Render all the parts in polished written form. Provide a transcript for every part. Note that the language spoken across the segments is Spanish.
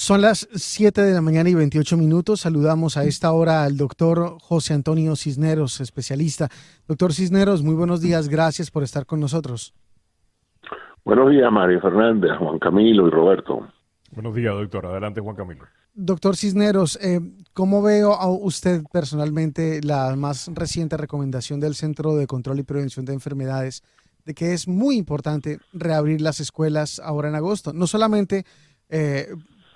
Son las 7 de la mañana y 28 minutos. Saludamos a esta hora al doctor José Antonio Cisneros, especialista. Doctor Cisneros, muy buenos días. Gracias por estar con nosotros. Buenos días, María Fernández, Juan Camilo y Roberto. Buenos días, doctor. Adelante, Juan Camilo. Doctor Cisneros, ¿cómo veo a usted personalmente la más reciente recomendación del Centro de Control y Prevención de Enfermedades de que es muy importante reabrir las escuelas ahora en agosto? No solamente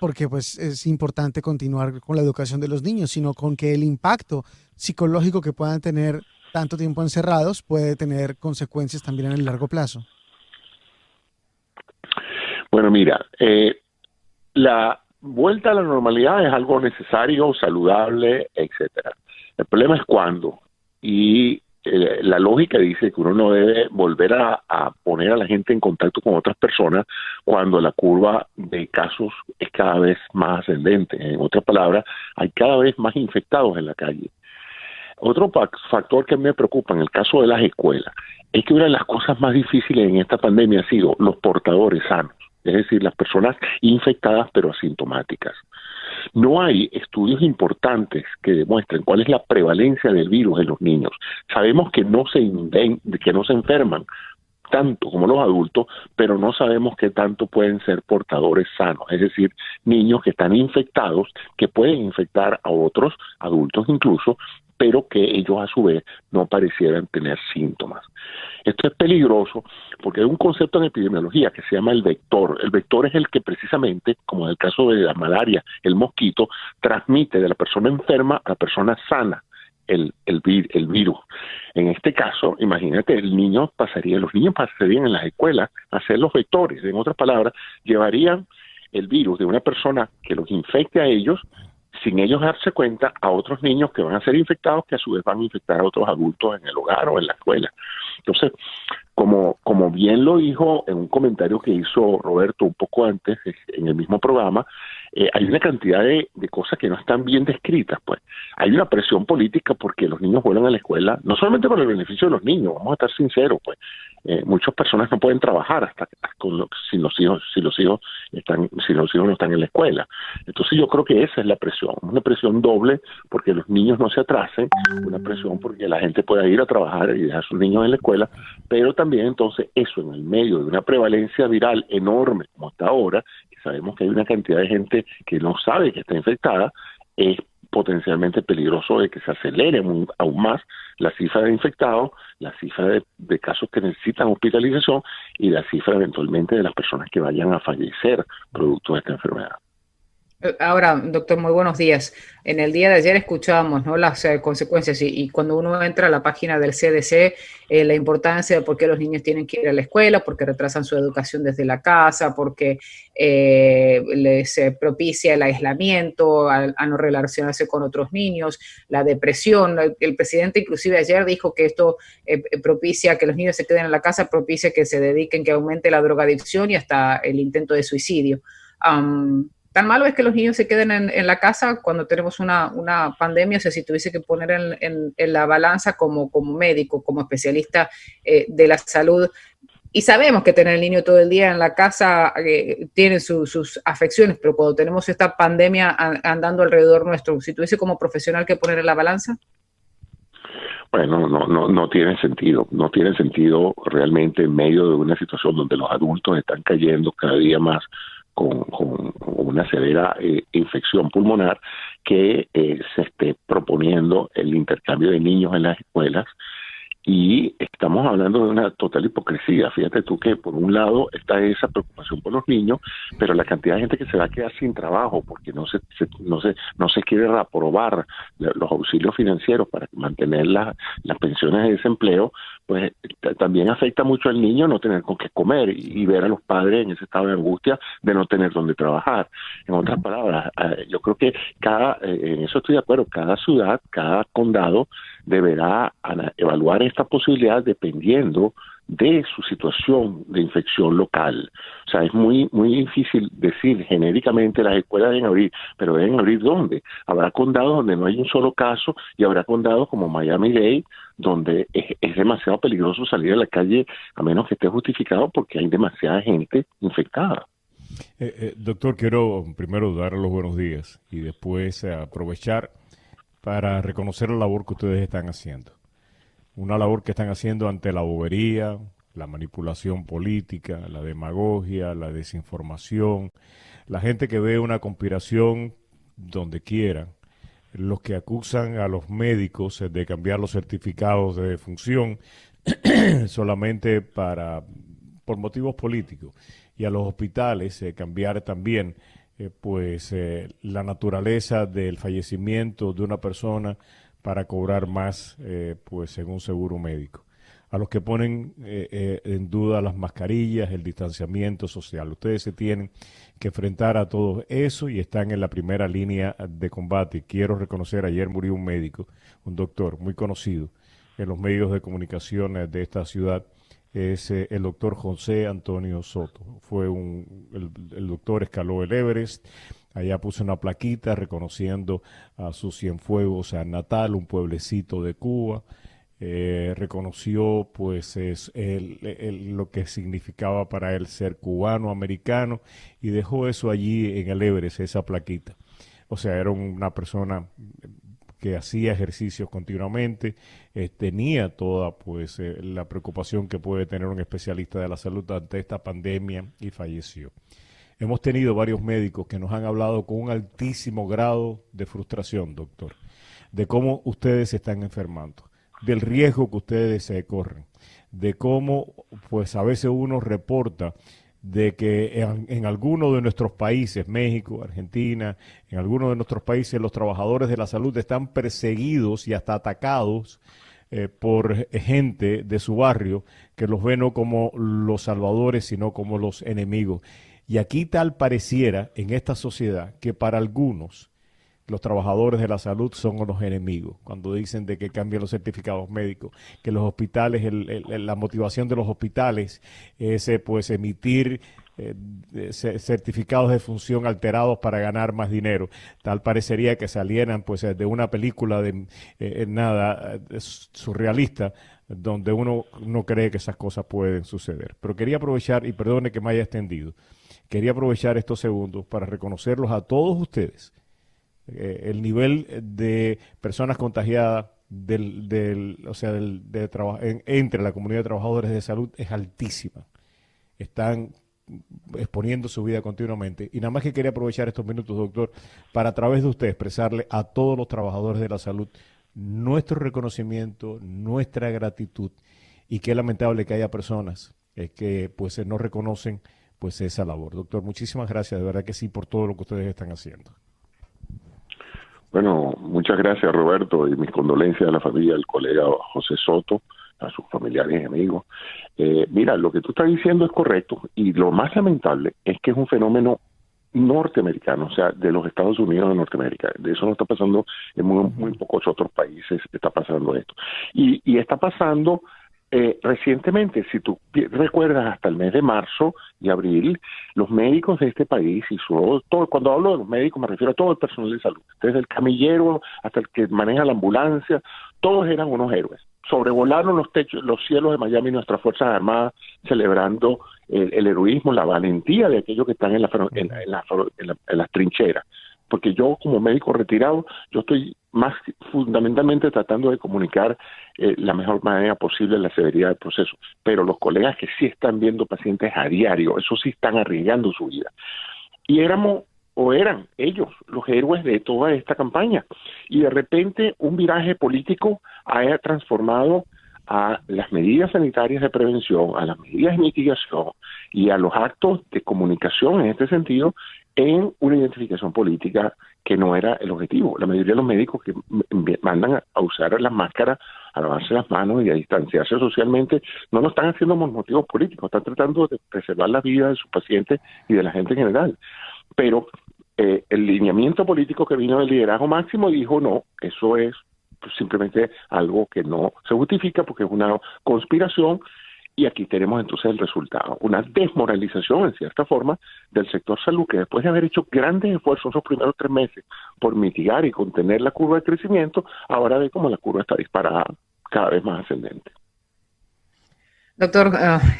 porque pues es importante continuar con la educación de los niños, sino con que el impacto psicológico que puedan tener tanto tiempo encerrados puede tener consecuencias también en el largo plazo. Bueno, mira, la vuelta a la normalidad es algo necesario, saludable, etcétera. El problema es cuándo. Y la lógica dice que uno no debe volver a poner a la gente en contacto con otras personas cuando la curva de casos es cada vez más ascendente. En otras palabras, hay cada vez más infectados en la calle. Otro factor que me preocupa en el caso de las escuelas es que una de las cosas más difíciles en esta pandemia ha sido los portadores sanos, es decir, las personas infectadas pero asintomáticas. No hay estudios importantes que demuestren cuál es la prevalencia del virus en los niños. Sabemos que no se enferman tanto como los adultos, pero no sabemos qué tanto pueden ser portadores sanos, es decir, niños que están infectados, que pueden infectar a otros adultos incluso, pero que ellos a su vez no parecieran tener síntomas. Esto es peligroso porque hay un concepto en epidemiología que se llama el vector. El vector es el que precisamente, como en el caso de la malaria, el mosquito, transmite de la persona enferma a la persona sana el virus. En este caso, imagínate, los niños pasarían en las escuelas a ser los vectores. En otras palabras, llevarían el virus de una persona que los infecte a ellos, sin ellos darse cuenta, a otros niños que van a ser infectados, que a su vez van a infectar a otros adultos en el hogar o en la escuela. Entonces, como bien lo dijo en un comentario que hizo Roberto un poco antes, en el mismo programa, hay una cantidad de cosas que no están bien descritas. Pues hay una presión política porque los niños vuelvan a la escuela, no solamente por el beneficio de los niños, vamos a estar sinceros, pues muchas personas no pueden trabajar si los hijos no están en la escuela. Entonces yo creo que esa es la presión, una presión doble porque los niños no se atrasen, una presión porque la gente pueda ir a trabajar y dejar a sus niños en la escuela, pero también entonces eso en el medio de una prevalencia viral enorme como está ahora, que sabemos que hay una cantidad de gente que no sabe que está infectada, es potencialmente peligroso de que se acelere aún más la cifra de infectados, la cifra de casos que necesitan hospitalización y la cifra eventualmente de las personas que vayan a fallecer producto de esta enfermedad. Ahora, doctor, muy buenos días. En el día de ayer escuchábamos, ¿no?, las consecuencias y cuando uno entra a la página del CDC, la importancia de por qué los niños tienen que ir a la escuela, porque retrasan su educación desde la casa, porque les propicia el aislamiento, a no relacionarse con otros niños, la depresión. El presidente inclusive ayer dijo que esto propicia que los niños se queden en la casa, propicia que se dediquen, que aumente la drogadicción y hasta el intento de suicidio. Tan malo es que los niños se queden en la casa cuando tenemos una pandemia. O sea, si tuviese que poner en la balanza como médico, como especialista de la salud, y sabemos que tener el niño todo el día en la casa tiene sus afecciones, pero cuando tenemos esta pandemia andando alrededor nuestro, si tuviese como profesional que poner en la balanza. Bueno, no tiene sentido. No tiene sentido realmente en medio de una situación donde los adultos están cayendo cada día más con una severa infección pulmonar, que se esté proponiendo el intercambio de niños en las escuelas. Y estamos hablando de una total hipocresía. Fíjate tú que por un lado está esa preocupación por los niños, pero la cantidad de gente que se va a quedar sin trabajo porque no se quiere reaprobar los auxilios financieros para mantener las pensiones de desempleo, pues también afecta mucho al niño no tener con qué comer y ver a los padres en ese estado de angustia de no tener dónde trabajar. En otras palabras, yo creo que en eso estoy de acuerdo, cada ciudad, cada condado deberá evaluar esta posibilidad dependiendo de su situación de infección local. O sea, es muy difícil decir genéricamente las escuelas deben abrir, pero deben abrir ¿dónde? Habrá condados donde no hay un solo caso y habrá condados como Miami-Dade donde es demasiado peligroso salir a la calle a menos que esté justificado porque hay demasiada gente infectada. Doctor, quiero primero darle los buenos días y después aprovechar para reconocer la labor que ustedes están haciendo. Una labor que están haciendo ante la bobería, la manipulación política, la demagogia, la desinformación, la gente que ve una conspiración donde quiera, los que acusan a los médicos de cambiar los certificados de defunción solamente por motivos políticos, y a los hospitales cambiar también la naturaleza del fallecimiento de una persona para cobrar más en un seguro médico. A los que ponen en duda las mascarillas, el distanciamiento social. Ustedes se tienen que enfrentar a todo eso y están en la primera línea de combate. Quiero reconocer, ayer murió un médico, un doctor muy conocido en los medios de comunicación de esta ciudad, es el doctor José Antonio Soto. El doctor escaló el Everest, allá puso una plaquita reconociendo a su Cienfuegos natal, un pueblecito de Cuba. Reconoció lo que significaba para él ser cubano-americano y dejó eso allí en el Everest, esa plaquita. O sea, era una persona que hacía ejercicios continuamente, tenía toda la preocupación que puede tener un especialista de la salud ante esta pandemia y falleció. Hemos tenido varios médicos que nos han hablado con un altísimo grado de frustración, doctor, de cómo ustedes se están enfermando, del riesgo que ustedes corren, de cómo a veces uno reporta de que en algunos de nuestros países, México, Argentina, en algunos de nuestros países los trabajadores de la salud están perseguidos y hasta atacados por gente de su barrio que los ve no como los salvadores, sino como los enemigos. Y aquí tal pareciera en esta sociedad que para algunos los trabajadores de la salud son los enemigos, cuando dicen de que cambian los certificados médicos, que los hospitales, la motivación de los hospitales es emitir certificados de función alterados para ganar más dinero. Tal parecería que salieran de una película surrealista, donde uno no cree que esas cosas pueden suceder. Pero quería aprovechar, y perdone que me haya extendido, quería aprovechar estos segundos para reconocerlos a todos ustedes. El nivel de personas contagiadas entre la comunidad de trabajadores de salud es altísima. Están exponiendo su vida continuamente. Y nada más que quería aprovechar estos minutos, doctor, para a través de usted expresarle a todos los trabajadores de la salud nuestro reconocimiento, nuestra gratitud, y qué lamentable que haya personas que no reconocen esa labor. Doctor, muchísimas gracias, de verdad que sí, por todo lo que ustedes están haciendo. Bueno, muchas gracias, Roberto, y mis condolencias a la familia del colega José Soto, a sus familiares y amigos. Mira, lo que tú estás diciendo es correcto, y lo más lamentable es que es un fenómeno norteamericano, o sea, de los Estados Unidos de Norteamérica. De eso no está pasando en muy pocos otros países, está pasando esto. Y está pasando recientemente, si tú recuerdas, hasta el mes de marzo y abril, los médicos de este país, y todo, cuando hablo de los médicos me refiero a todo el personal de salud, desde el camillero hasta el que maneja la ambulancia, todos eran unos héroes. Sobrevolaron los cielos de Miami nuestras Fuerzas Armadas, celebrando el heroísmo, la valentía de aquellos que están en las trincheras. Porque yo, como médico retirado, yo estoy más fundamentalmente tratando de comunicar la mejor manera posible la severidad del proceso. Pero los colegas que sí están viendo pacientes a diario, esos sí están arriesgando su vida. Y eran ellos los héroes de toda esta campaña. Y de repente un viraje político ha transformado a las medidas sanitarias de prevención, a las medidas de mitigación y a los actos de comunicación en este sentido en una identificación política que no era el objetivo. La mayoría de los médicos que mandan a usar las máscaras, a lavarse las manos y a distanciarse socialmente, no lo están haciendo por motivos políticos, están tratando de preservar la vida de sus pacientes y de la gente en general. Pero el lineamiento político que vino del liderazgo máximo dijo no, eso es simplemente algo que no se justifica porque es una conspiración. Y aquí tenemos entonces el resultado, una desmoralización en cierta forma del sector salud, que después de haber hecho grandes esfuerzos esos primeros 3 meses por mitigar y contener la curva de crecimiento, ahora ve como la curva está disparada, cada vez más ascendente. Doctor,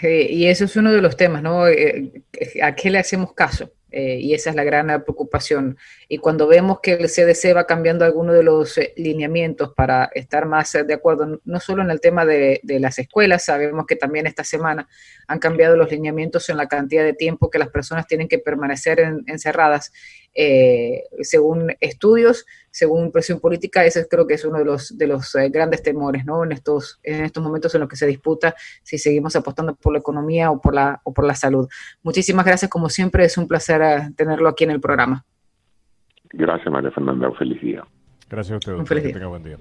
y eso es uno de los temas, ¿no? ¿A qué le hacemos caso? Y esa es la gran preocupación. Y cuando vemos que el CDC va cambiando algunos de los lineamientos para estar más de acuerdo, no solo en el tema de las escuelas, sabemos que también esta semana han cambiado los lineamientos en la cantidad de tiempo que las personas tienen que permanecer encerradas. Según estudios, según presión política, ese creo que es uno de los grandes temores, ¿no? En estos momentos en los que se disputa si seguimos apostando por la economía o por la salud. Muchísimas gracias, como siempre, es un placer tenerlo aquí en el programa. Gracias, María Fernanda. Feliz día. Gracias a usted, Un doctor. feliz Que día. tenga buen día.